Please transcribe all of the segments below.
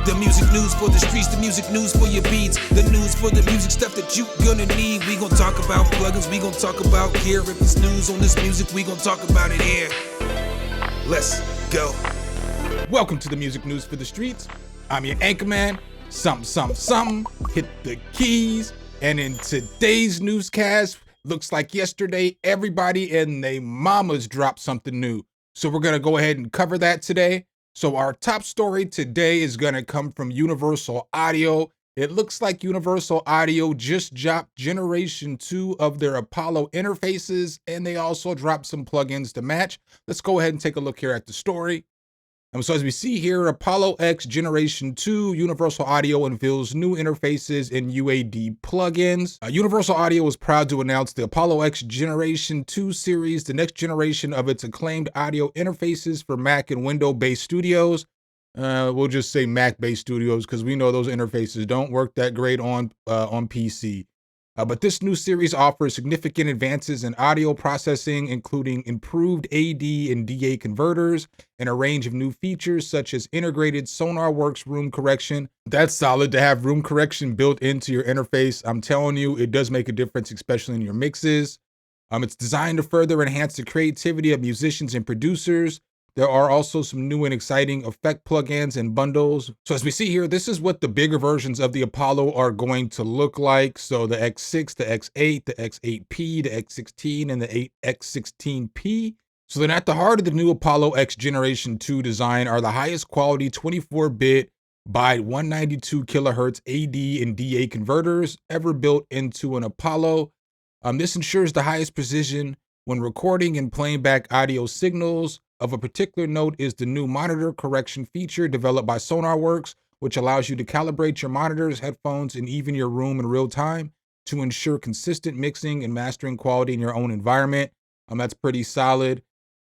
The music news for the streets, the music news for your beats, the news for the music stuff that you gonna need. We gon' talk about plugins, we gon' talk about gear. If it's news on this music, we gon' talk about it here. Let's go. Welcome to the music news for the streets. I'm your anchorman, Somn, hit the keys. And in today's newscast, looks like yesterday, everybody and they mamas dropped something new. So we're gonna go ahead and cover that today. So our top story today is gonna come from Universal Audio. It looks like Universal Audio just dropped Generation 2 of their Apollo interfaces, and they also dropped some plugins to match. Let's go ahead and take a look here at the story. So as we see here, Apollo X Generation 2, Universal Audio unveils new interfaces in UAD Plugins. Universal Audio is proud to announce the Apollo X Generation 2 series, the next generation of its acclaimed audio interfaces for Mac and Windows-based studios. We'll just say Mac-based studios because we know those interfaces don't work that great on PC. But this new series offers significant advances in audio processing, including improved AD and DA converters and a range of new features such as integrated SonarWorks room correction. That's solid to have room correction built into your interface. I'm telling you, it does make a difference, especially in your mixes. It's designed to further enhance the creativity of musicians and producers. There are also some new and exciting effect plugins and bundles. So as we see here, this is what the bigger versions of the Apollo are going to look like. So the X6, the X8, the X8P, the X16, and the X16P. So then at the heart of the new Apollo X Generation 2 design are the highest quality 24-bit by 192 kilohertz AD and DA converters ever built into an Apollo. This ensures the highest precision when recording and playing back audio signals. Of a particular note is the new monitor correction feature developed by SonarWorks, which allows you to calibrate your monitors, headphones, and even your room in real time to ensure consistent mixing and mastering quality in your own environment. That's pretty solid.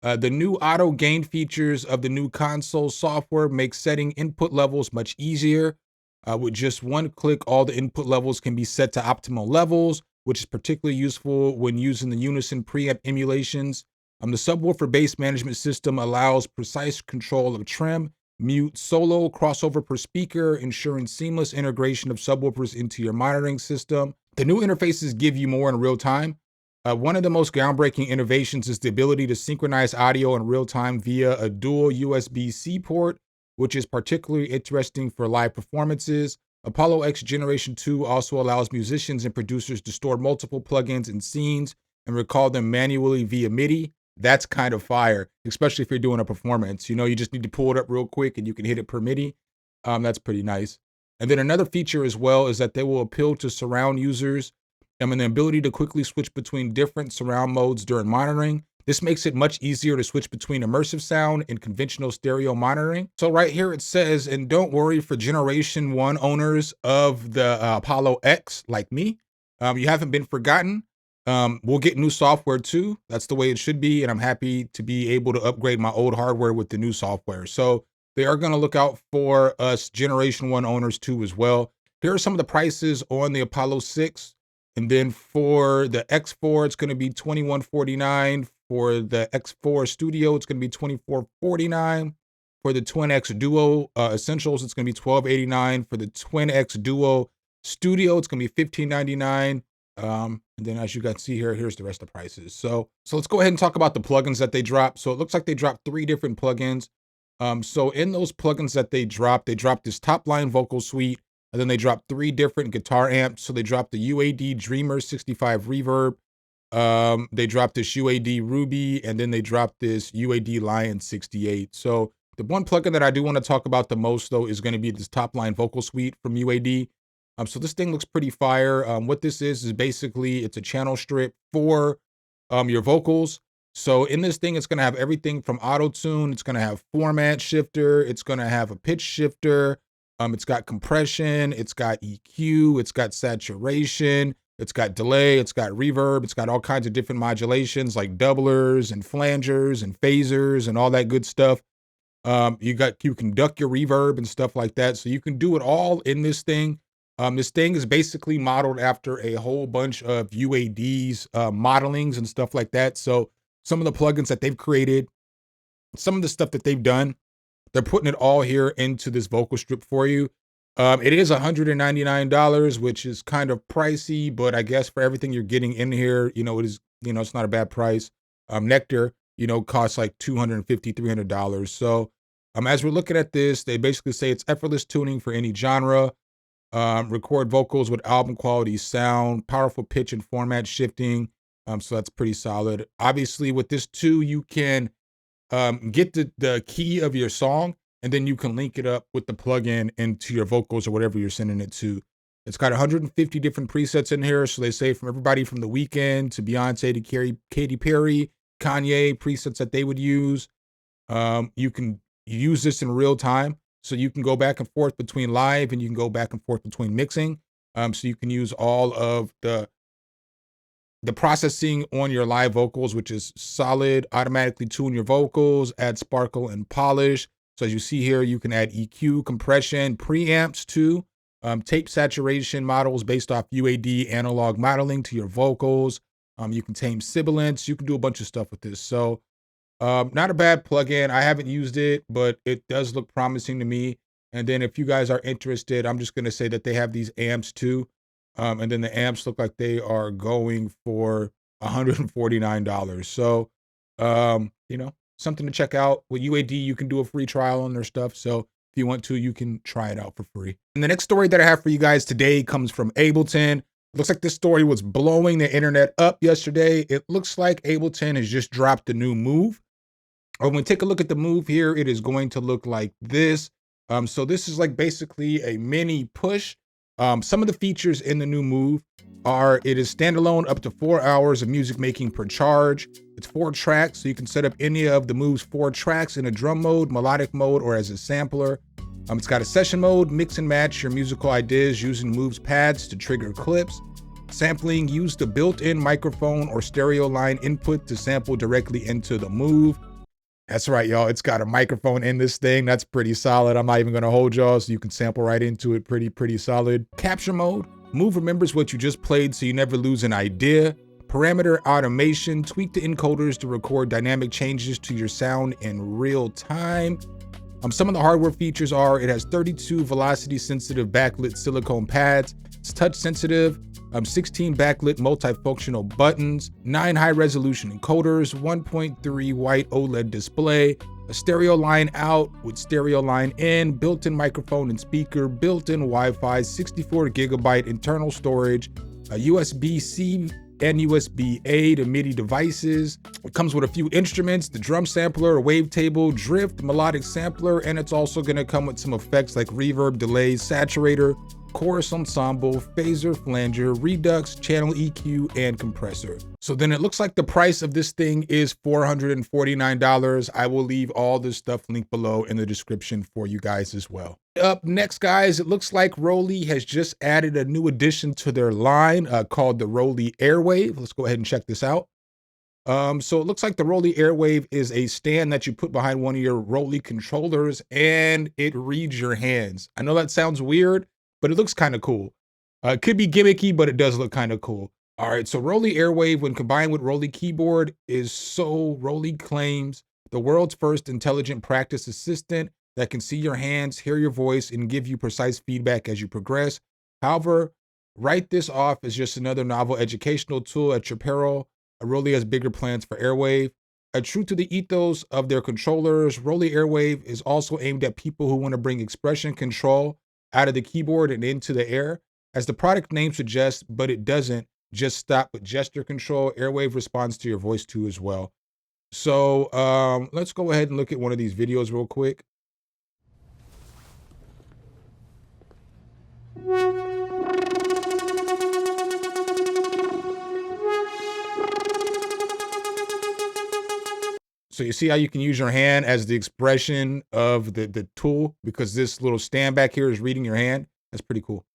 The new auto gain features of the new console software make setting input levels much easier. With just one click, all the input levels can be set to optimal levels, which is particularly useful when using the Unison preamp emulations. The subwoofer bass management system allows precise control of trim, mute, solo, crossover per speaker, ensuring seamless integration of subwoofers into your monitoring system. The new interfaces give you more in real time. One of the most groundbreaking innovations is the ability to synchronize audio in real time via a dual USB-C port, which is particularly interesting for live performances. Apollo X Generation 2 also allows musicians and producers to store multiple plugins and scenes and record them manually via Midi. That's kind of fire, especially if you're doing a performance. You know, you just need to pull it up real quick and you can hit it per MIDI. That's pretty nice. And then another feature as well is that they will appeal to surround users and the ability to quickly switch between different surround modes during monitoring. This makes it much easier to switch between immersive sound and conventional stereo monitoring. So right here it says, and don't worry for Generation 1 owners of the Apollo X like me, you haven't been forgotten. We'll get new software too. That's the way it should be. And I'm happy to be able to upgrade my old hardware with the new software. So they are going to look out for us Generation 1 owners too as well. Here are some of the prices on the Apollo 6. And then for the X4, it's going to be $2149. For the X4 Studio, it's going to be $2449. For the Twin X Duo Essentials, it's going to be $1289. For the Twin X Duo Studio, it's going to be $1599. And then as you can see here, here's the rest of the prices. So let's go ahead and talk about the plugins that they dropped. So it looks like they dropped 3 different plugins. So in those plugins that they dropped this top line vocal suite, and then they dropped 3 different guitar amps. So they dropped the UAD Dreamer 65 Reverb. They dropped this UAD Ruby, and then they dropped this UAD Lion 68. So the one plugin that I do want to talk about the most though is going to be this top line vocal suite from UAD. So this thing looks pretty fire. What this is basically, it's a channel strip for your vocals. So in this thing, it's going to have everything from auto-tune. It's going to have format shifter. It's going to have a pitch shifter. It's got compression. It's got EQ. It's got saturation. It's got delay. It's got reverb. It's got all kinds of different modulations like doublers and flangers and phasers and all that good stuff. You can duck your reverb and stuff like that. So you can do it all in this thing. This thing is basically modeled after a whole bunch of UAD's modelings and stuff like that. So some of the plugins that they've created, some of the stuff that they've done, they're putting it all here into this vocal strip for you. It is $199, which is kind of pricey, but I guess for everything you're getting in here, it is, it's not a bad price. Nectar, costs like $250, $300. So as we're looking at this, they basically say it's effortless tuning for any genre. Record vocals with album quality sound, powerful pitch and format shifting. So that's pretty solid. Obviously, with this too, you can get the key of your song, and then you can link it up with the plugin into your vocals or whatever you're sending it to. It's got 150 different presets in here. So they say from everybody from The Weeknd to Beyonce to Katy Perry, Kanye, presets that they would use. You can use this in real time. So you can go back and forth between live, and you can go back and forth between mixing. So you can use all of the processing on your live vocals, which is solid. Automatically tune your vocals, add sparkle and polish. So as you see here, you can add EQ, compression, preamps too. Tape saturation models based off UAD analog modeling to your vocals. You can tame sibilance. You can do a bunch of stuff with this. So not a bad plugin. I haven't used it, but it does look promising to me. And then if you guys are interested, I'm just going to say that they have these amps too. And then the amps look like they are going for $149. So, something to check out. With UAD, you can do a free trial on their stuff. So if you want to, you can try it out for free. And the next story that I have for you guys today comes from Ableton. Looks like this story was blowing the internet up yesterday. It looks like Ableton has just dropped a new Move. When we take a look at the Move here, it is going to look like this. So this is like basically a mini push. Some of the features in the new Move are it is standalone up to 4 hours of music making per charge. It's 4 tracks, so you can set up any of the Move's 4 tracks in a drum mode, melodic mode, or as a sampler. It's got a session mode, mix and match your musical ideas using Move's pads to trigger clips. Sampling, use the built-in microphone or stereo line input to sample directly into the Move. That's right, y'all. It's got a microphone in this thing. That's pretty solid. I'm not even gonna hold y'all, so you can sample right into it. Pretty solid. Capture mode. Move remembers what you just played so you never lose an idea. Parameter automation. Tweak the encoders to record dynamic changes to your sound in real time. Some of the hardware features are it has 32 velocity sensitive backlit silicone pads. It's touch sensitive. 16 backlit multifunctional buttons, 9 high resolution encoders, 1.3 white OLED display, a stereo line out with stereo line in, built-in microphone and speaker, built-in Wi-Fi, 64 gigabyte internal storage, a USB-C and USB-A to MIDI devices. It comes with a few instruments, the drum sampler, a wavetable, drift, melodic sampler, and it's also gonna come with some effects like reverb, delays, saturator, chorus ensemble, phaser, flanger, redux, channel EQ, and compressor. So then it looks like the price of this thing is $449. I will leave all this stuff linked below in the description for you guys as well. Up next, guys, it looks like Roli has just added a new addition to their line called the Roli Airwave. Let's go ahead and check this out. So it looks like the Roli Airwave is a stand that you put behind one of your Roli controllers and it reads your hands. I know that sounds weird, but it looks kind of cool. It could be gimmicky, but it does look kind of cool. All right, so Roli Airwave, when combined with Roli Keyboard, is so Roli claims the world's first intelligent practice assistant that can see your hands, hear your voice, and give you precise feedback as you progress. However, write this off as just another novel educational tool at your peril. Roli has bigger plans for Airwave. True to the ethos of their controllers, Roli Airwave is also aimed at people who want to bring expression control out of the keyboard and into the air. As the product name suggests, but it doesn't just stop with gesture control. Airwave responds to your voice too as well. So let's go ahead and look at one of these videos real quick. So you see how you can use your hand as the expression of the tool, because this little stand back here is reading your hand. That's pretty cool.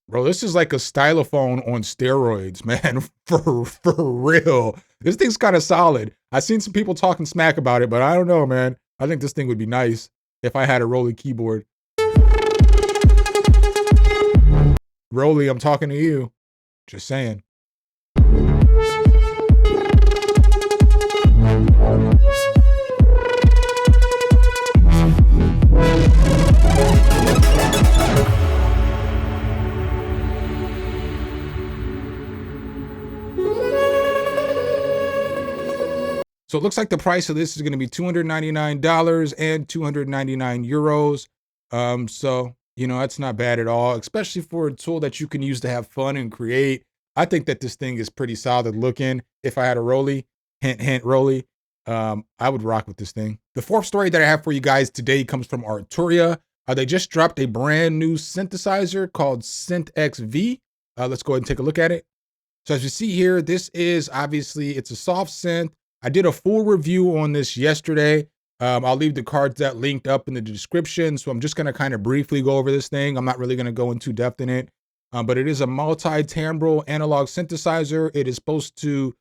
Bro, this is like a stylophone on steroids, man. For real. This thing's kind of solid. I've seen some people talking smack about it, but I don't know, man. I think this thing would be nice if I had a Roli keyboard. Roli, I'm talking to you. Just saying. So it looks like the price of this is going to be $299 and 299 euros. So, you know, that's not bad at all, especially for a tool that you can use to have fun and create. I think that this thing is pretty solid looking. If I had a Roli, hint, hint, Roli, I would rock with this thing. The fourth story that I have for you guys today comes from Arturia. They just dropped a brand new synthesizer called SynthX V. Let's go ahead and take a look at it. So as you see here, this is obviously, it's a soft synth. I did a full review on this yesterday. I'll leave the cards that linked up in the description. So I'm just going to kind of briefly go over this thing. I'm not really going to go into depth in it, but it is a multi-timbral analog synthesizer. It is supposed to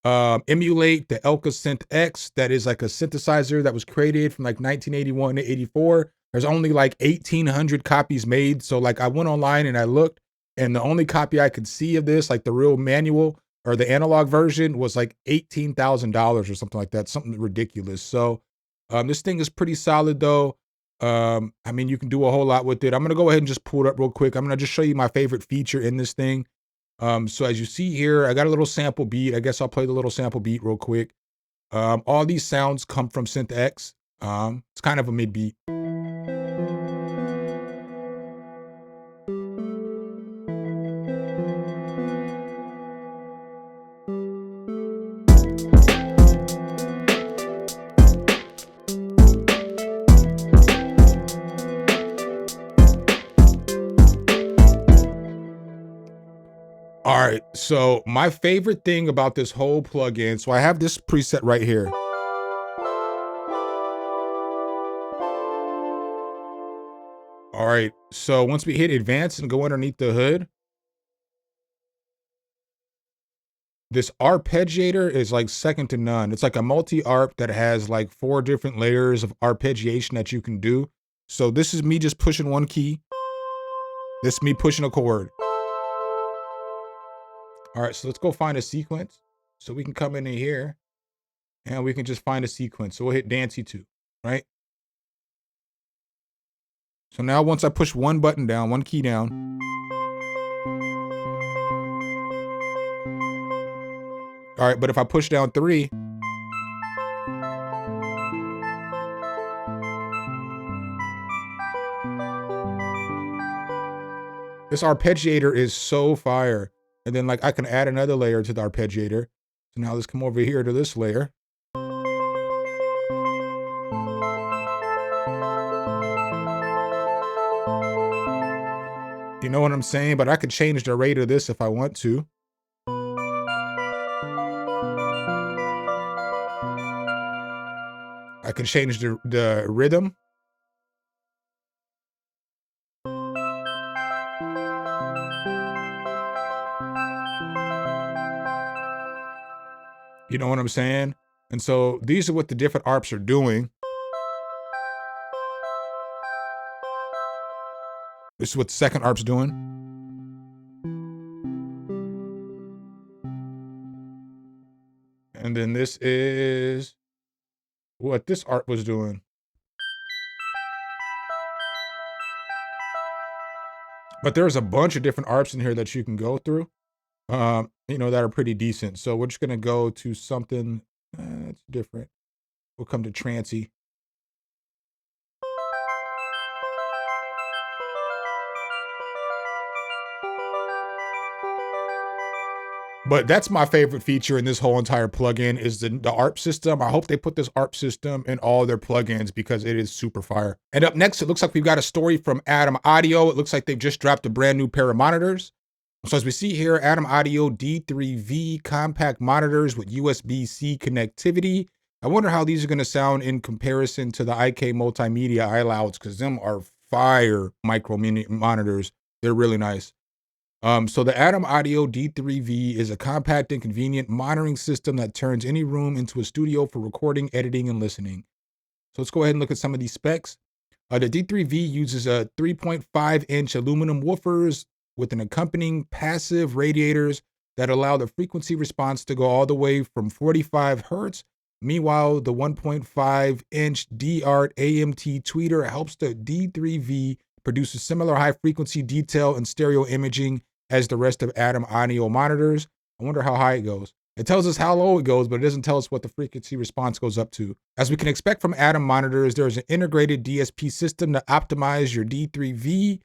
emulate the Elka SynthX. That is like a synthesizer that was created from like 1981 to 84. There's only like 1,800 copies made. So like I went online and I looked, and the only copy I could see of this, like the real manual, or the analog version, was like $18,000 or something like that, something ridiculous. So this thing is pretty solid though. I mean, you can do a whole lot with it. I'm gonna go ahead and just pull it up real quick. I'm gonna just show you my favorite feature in this thing. So as you see here, I got a little sample beat. I guess I'll play the little sample beat real quick. All these sounds come from SynthX. It's kind of a mid beat. All right, so my favorite thing about this whole plugin, so I have this preset right here. All right, so once we hit advanced and go underneath the hood, this arpeggiator is like second to none. It's like a multi-arp that has like 4 different layers of arpeggiation that you can do. So this is me just pushing one key. This is me pushing a chord. All right, so let's go find a sequence. So we can come in here and we can just find a sequence. So we'll hit Dancy 2, right? So now once I push one button down, one key down. All right, but if I push down 3, this arpeggiator is so fire. And then like I can add another layer to the arpeggiator. So now let's come over here to this layer. You know what I'm saying? But I could change the rate of this if I want to. I can change the rhythm. You know what I'm saying? And so these are what the different arps are doing. This is what the second arp's doing. And then this is what this arp was doing. But there's a bunch of different arps in here that you can go through, you know, that are pretty decent. So we're just gonna go to something that's different. We'll come to Trancy. But that's my favorite feature in this whole entire plugin is the ARP system. I hope they put this ARP system in all their plugins because it is super fire. And up next, it looks like we've got a story from Adam Audio. It looks like they've just dropped a brand new pair of monitors. So as we see here, Adam Audio D3V compact monitors with USB-C connectivity. I wonder how these are going to sound in comparison to the IK Multimedia iLouds, because them are fire micro mini monitors. They're really nice. So the Atom Audio D3V is a compact and convenient monitoring system that turns any room into a studio for recording, editing, and listening. So let's go ahead and look at some of these specs. The D3V uses a 3.5-inch aluminum woofers with an accompanying passive radiators that allow the frequency response to go all the way from 45 hertz. Meanwhile, the 1.5-inch D-Art AMT tweeter helps the D3V produce a similar high frequency detail and stereo imaging as the rest of Atom Audio monitors. I wonder how high it goes. It tells us how low it goes, but it doesn't tell us what the frequency response goes up to. As we can expect from Atom monitors, there is an integrated DSP system to optimize your D3V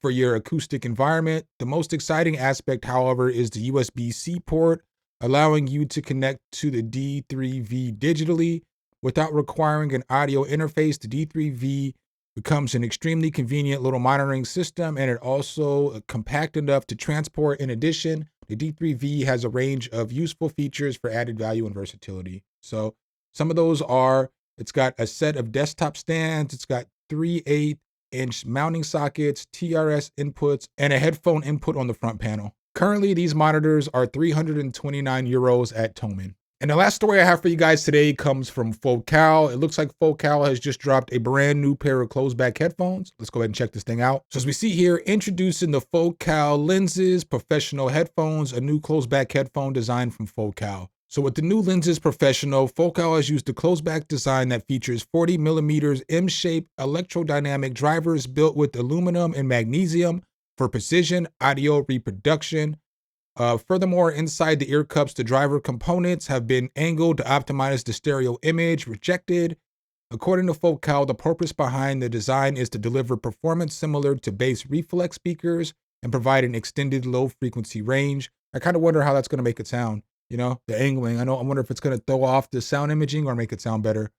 for your acoustic environment. The most exciting aspect, however, is the USB-C port, allowing you to connect to the D3V digitally without requiring an audio interface. The D3V becomes an extremely convenient little monitoring system, and it also compact enough to transport. In addition, the D3V has a range of useful features for added value and versatility. So some of those are, it's got a set of desktop stands, it's got 3/8-inch mounting sockets, TRS inputs, and a headphone input on the front panel. Currently, these monitors are 329 euros at Thomann. And the last story I have for you guys today comes from Focal. It looks like Focal has just dropped a brand new pair of closed-back headphones. Let's go ahead and check this thing out. So as we see here, introducing the Focal Lensys Professional Headphones, a new closed-back headphone design from Focal. So with the new Lensys Professional, Focal has used a closed-back design that features 40mm M-shaped electrodynamic drivers built with aluminum and magnesium for precision audio reproduction. Furthermore, inside the ear cups, the driver components have been angled to optimize the stereo image rejected. According to Focal, the purpose behind the design is to deliver performance similar to bass reflex speakers and provide an extended low frequency range. I kind of wonder how that's going to make it sound, you know, the angling. I wonder if it's going to throw off the sound imaging or make it sound better.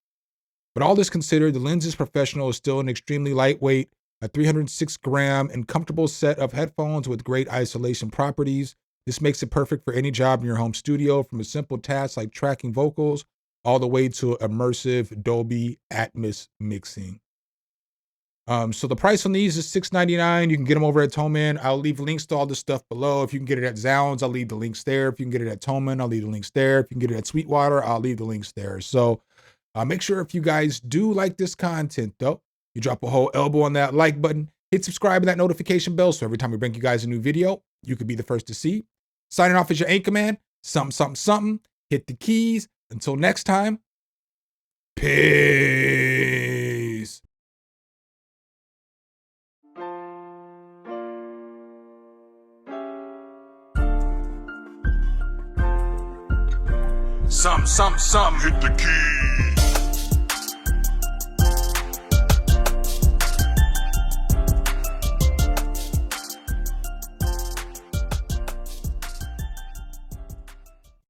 But all this considered, the Lensys Professional is still an extremely lightweight, a 306-gram and comfortable set of headphones with great isolation properties. This makes it perfect for any job in your home studio, from a simple task like tracking vocals all the way to immersive Dolby Atmos mixing. So the price on these is $6.99. You can get them over at Thomann. I'll leave links to all this stuff below. If you can get it at Zounds, I'll leave the links there. If you can get it at Thomann, I'll leave the links there. If you can get it at Sweetwater, I'll leave the links there. So make sure if you guys do like this content, though, you drop a whole elbow on that like button, hit subscribe and that notification bell so every time we bring you guys a new video, you could be the first to see. Signing off as your anchor man, SumnSumnSumn. Hit the keys. Until next time, peace. SumnSumnSumn. Hit the keys.